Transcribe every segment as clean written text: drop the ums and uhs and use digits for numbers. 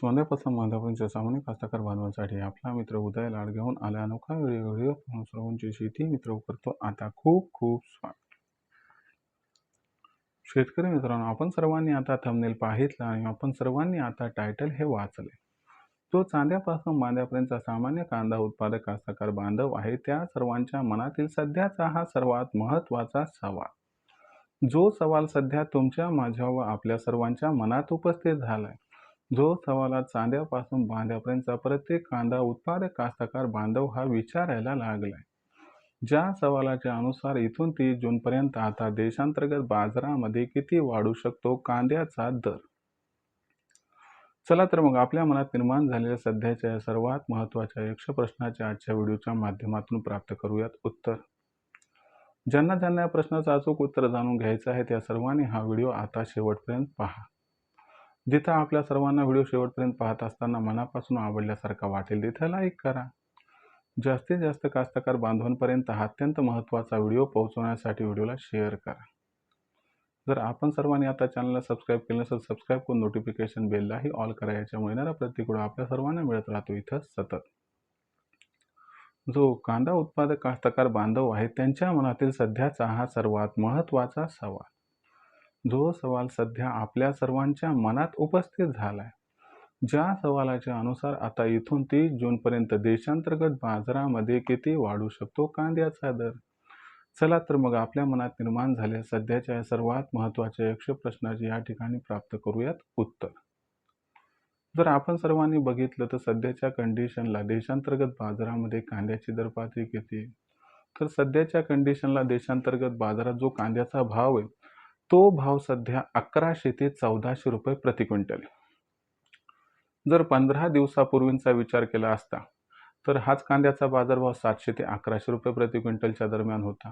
सोन्यापासून मांधापर्यंतच्या सामान्य कास्तकार बांधवांसाठी आपला मित्र उदय लाड घेऊन आला अनोखा व्हिडिओ सर्वांची शेती मित्र करतो आता खूप खूप स्वागत. शेतकरी मित्रांनो, आपण सर्वांनी आता थंबनेल पाहितला आणि आपण सर्वांनी आता टायटल हे वाचले. जो चांद्यापासून बांध्यापर्यंतचा सामान्य कांदा उत्पादक कास्तकार बांधव आहे त्या सर्वांच्या मनातील सध्याचा हा सर्वात महत्त्वाचा सवाल. जो सवाल सध्या तुमच्या माझ्या व आपल्या सर्वांच्या मनात उपस्थित झालाय. जो सवालात चांद्यापासून बांध्यापर्यंतचा प्रत्येक कांदा उत्पादक कास्तकार बांधव हा विचारायला लागलाय. ज्या सवालाच्या अनुसार इथून 30 जूनपर्यंत आता देशांतर्गत बाजारामध्ये किती वाढू शकतो कांद्याचा दर. चला तर मग आपल्या मनात निर्माण झालेल्या सध्याच्या सर्वात महत्त्वाच्या यक्ष प्रश्नाच्या आजच्या व्हिडिओच्या माध्यमातून प्राप्त करूयात उत्तर. ज्यांना ज्यांना या प्रश्नाचं अचूक उत्तर जाणून घ्यायचं आहे त्या सर्वांनी हा व्हिडिओ आता शेवटपर्यंत पहा. जिथं आपल्या सर्वांना व्हिडिओ शेवटपर्यंत पाहत असताना मनापासून आवडल्यासारखा वाटेल तिथं लाईक करा. जास्तीत जास्त कास्तकार बांधवांपर्यंत हा अत्यंत महत्त्वाचा व्हिडिओ पोहोचवण्यासाठी व्हिडिओला शेअर करा. जर आपण सर्वांनी आता चॅनलला सबस्क्राईब केलं नसेल सबस्क्राईब करून नोटिफिकेशन बेललाही ऑल करा. याच्यामुळे येणारा प्रत्येक व्हिडिओ आपल्या सर्वांना मिळत राहतो इथं सतत. जो कांदा उत्पादक कास्तकार बांधव आहे त्यांच्या मनातील सध्याचा हा सर्वात महत्त्वाचा सवाल. जो सवाल सध्या आपल्या सर्वांच्या मनात उपस्थित झालाय. ज्या सवालाच्या अनुसार आता इथून 30 जूनपर्यंत देशांतर्गत बाजारामध्ये किती वाढू शकतो कांद्याचा दर. चला तर मग आपल्या मनात निर्माण झालेल्या सध्याच्या सर्वात महत्त्वाच्या यक्ष प्रश्नाची या ठिकाणी प्राप्त करूयात उत्तर. जर आपण सर्वांनी बघितलं तर सध्याच्या कंडिशनला देशांतर्गत बाजारामध्ये कांद्याची दर पातळी किती. तर सध्याच्या कंडिशनला देशांतर्गत बाजारात जो कांद्याचा भाव आहे तो भाव सध्या 1100 ते 1400 रुपये प्रति क्विंटल. जर 15 दिवसापूर्वींचा विचार केला असता तर हाच कांद्याचा बाजारभाव 700 ते 1100 रुपये प्रति क्विंटलच्या दरम्यान होता.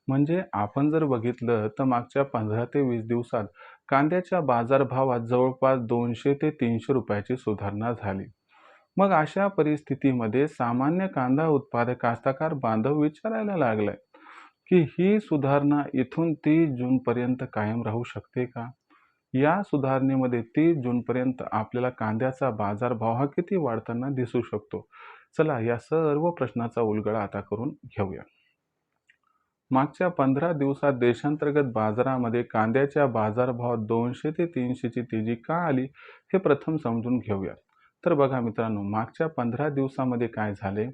म्हणजे आपण जर बघितलं तर मागच्या 15 ते 20 दिवसात कांद्याच्या बाजारभावात जवळपास 200 ते 300 रुपयाची सुधारणा झाली. मग अशा परिस्थितीमध्ये सामान्य कांदा उत्पादक कास्तकार बांधव विचारायला लागलाय की ही सुधारणा इथून 30 जूनपर्यंत कायम राहू शकते का. या सुधारणेमध्ये 30 जूनपर्यंत आपल्याला कांद्याचा बाजारभाव हा किती वाढताना दिसू शकतो. चला या सर्व प्रश्नाचा उलगडा आता करून घेऊया. मागच्या 15 दिवसात देशांतर्गत बाजारामध्ये कांद्याच्या बाजारभावात 200 ते 300 ची तेजी का आली हे प्रथम समजून घेऊया. तर बघा मित्रांनो, मागच्या 15 दिवसामध्ये काय झाले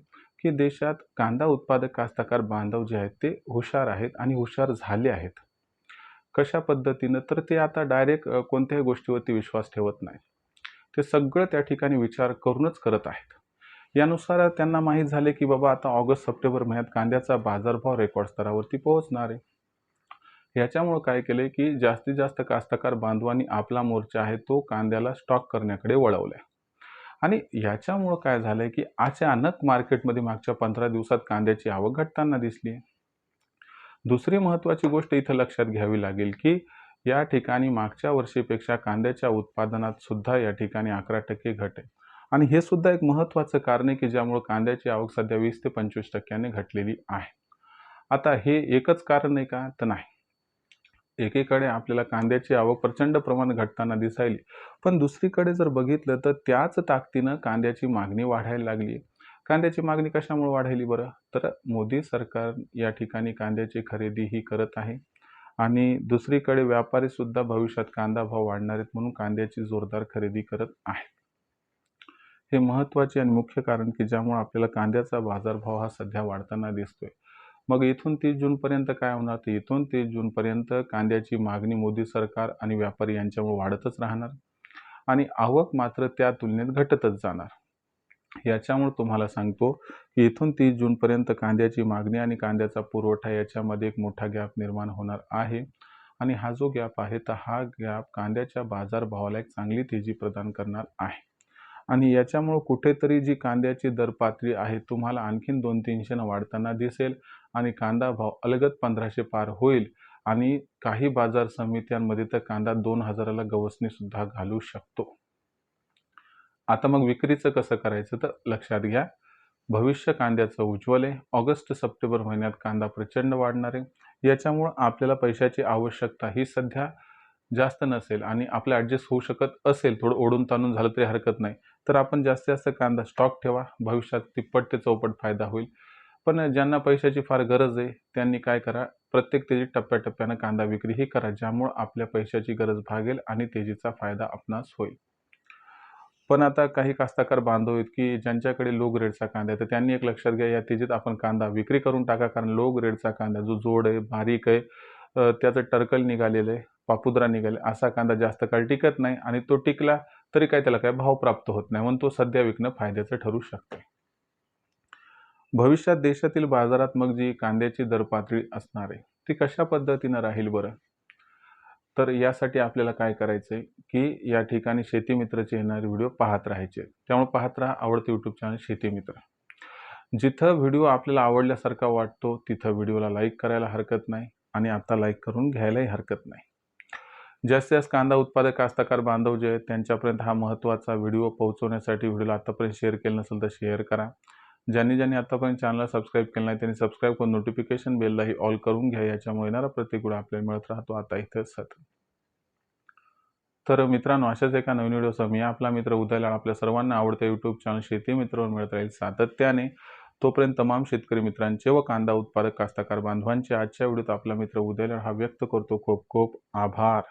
की देशात कांदा उत्पादक कास्तकार बांधव जे आहेत ते हुशार आहेत आणि हुशार झाले आहेत. कशा पद्धतीनं, तर ते आता डायरेक्ट कोणत्याही गोष्टीवरती विश्वास ठेवत नाही. ते सगळं त्या ठिकाणी विचार करूनच करत आहेत. यानुसार त्यांना माहीत झाले की बाबा आता ऑगस्ट सप्टेंबर महिन्यात कांद्याचा बाजारभाव रेकॉर्ड स्तरावरती पोहोचणार आहे. याच्यामुळे काय केले की जास्तीत जास्त कास्तकार बांधवांनी आपला मोर्चा आहे तो कांद्याला स्टॉक करण्याकडे वळवलाय. आणि याच्यामुळे काय झालंय की अचानक मार्केटमध्ये मागच्या 15 दिवसात कांद्याची आवक घटताना दिसली. दुसरी महत्त्वाची गोष्ट इथं लक्षात घ्यावी लागेल की या ठिकाणी मागच्या वर्षीपेक्षा कांद्याच्या उत्पादनात सुद्धा या ठिकाणी 11% घट आहे. आणि हे सुद्धा एक महत्त्वाचं कारण आहे की ज्यामुळे कांद्याची आवक सध्या 20 ते 25% घटलेली आहे. आता हे एकच कारण आहे का, तर नाही. एकीकडे आपल्याला कांद्याची आवक प्रचंड प्रमाणात घटताना दिसायली, पण दुसरीकडे जर बघितलं तर त्याच ताकदीनं कांद्याची मागणी वाढायला लागली. कांद्याची मागणी कशामुळे वाढायली बरं, तर मोदी सरकार या ठिकाणी कांद्याची खरेदी ही करत आहे आणि दुसरीकडे व्यापारी सुद्धा भविष्यात कांदा भाव वाढणार आहेत म्हणून कांद्याची जोरदार खरेदी करत आहे. हे महत्त्वाचे आणि मुख्य कारण की ज्यामुळे आपल्याला कांद्याचा बाजारभाव हा सध्या वाढताना दिसतोय. मग इथून 30 जूनपर्यंत काय होणार, तर इथून 30 जूनपर्यंत कांद्याची मागणी मोदी सरकार आणि व्यापारी यांच्यामुळे वाढतच राहणार आणि आवक मात्र त्या तुलनेत घटतच जाणार. याच्यामुळे तुम्हाला सांगतो की इथून 30 जूनपर्यंत कांद्याची मागणी आणि कांद्याचा पुरवठा याच्यामध्ये एक मोठा गॅप निर्माण होणार आहे. आणि हा जो गॅप आहे तर हा गॅप कांद्याच्या बाजारभावाला एक चांगली तेजी प्रदान करणार आहे. आणि याच्यामुळे कुठेतरी जी कांद्याची दर पातळी आहे तुम्हाला आणखीन 200-300 वाढताना दिसेल आणि कांदा भाव अलगद 1500 पार होईल आणि काही बाजार समित्यांमध्ये तर कांदा 2000ला गवसणी सुद्धा घालू शकतो. आता मग विक्रीचं कसं करायचं, तर लक्षात घ्या भविष्य कांद्याचं उज्ज्वल आहे. ऑगस्ट सप्टेंबर महिन्यात कांदा प्रचंड वाढणार आहे. याच्यामुळे आपल्याला पैशाची आवश्यकता ही सध्या जास्त नसेल आणि आपलं ॲडजस्ट होऊ शकत असेल, थोडं ओढून ताणून झालं तरी हरकत नाही, तर आपण जास्तीत जास्त कांदा स्टॉक ठेवा. भविष्यात तिप्पट ते चौपट फायदा होईल. पण ज्यांना पैशाची फार गरज आहे, त्यांनी काय करा, प्रत्येक तेजीत टप्प्याटप्प्यानं कांदा विक्रीही करा, ज्यामुळं आपल्या पैशाची गरज भागेल आणि तेजीचा फायदा आपणास होईल. पण आता काही कास्तकार बांधव आहेत, की ज्यांच्याकडे लो ग्रेडचा कांदा आहे, तर त्यांनी एक लक्षात घ्या, या तेजीत आपण कांदा विक्री करून टाका. कारण लो ग्रेडचा कांदा जो जोड आहे, बारीक आहे, त्याचं टर्कल निघालेलं आहे, पापुद्रा निघाले, असा कांदा जास्त काळ टिकत नाही आणि तो टिकला तरी काय त्याला काय भाव प्राप्त होत नाही, म्हणून तो सध्या विकणं फायद्याचं ठरू शकते. भविष्यात देशातील बाजारात मग जी कांद्याची दर पातळी असणार आहे, ती कशा पद्धतीनं राहील बरं? तर यासाठी आपल्याला काय करायचंय, की या ठिकाणी शेतीमित्रचे येणारे व्हिडिओ पाहत राहायचे. त्यामुळे पाहत राहा आवडते YouTube चॅनल शेतीमित्र. जिथं व्हिडिओ आपल्याला आवडल्यासारखा वाटतो, तिथं व्हिडिओला लाईक करायला हरकत नाही आणि आता लाईक करून घ्यायलाही हरकत नाही. जास्तीत जास्त कांदा उत्पादक कास्तकार बांधव जे आहेत, त्यांच्यापर्यंत हा महत्त्वाचा व्हिडिओ पोहोचवण्यासाठी व्हिडिओला आतापर्यंत शेअर केलं नसेल तर शेअर करा. ज्यांनी आतापर्यंत चॅनलला सबस्क्राईब केलं नाही, त्यांनी सबस्क्राईब करून नोटिफिकेशन बेललाही ऑल करून घ्या. याच्यामुळे येणारा प्रत्येक व्हिडिओ आपल्याला मिळत राहतो आता इथं सतत. तर मित्रांनो, अशाच एका नवीन व्हिडिओसह मी आपला मित्र उदय लाड आपल्या सर्वांना आवडत्या YouTube चॅनल शेती मित्रवर मिळत राहील सातत्याने. तोपर्यंत तमाम शेतकरी मित्रांचे व कांदा उत्पादक कास्तकार बांधवांचे आजच्या व्हिडिओत आपला मित्र उदय लाड हा व्यक्त करतो खूप खूप आभार.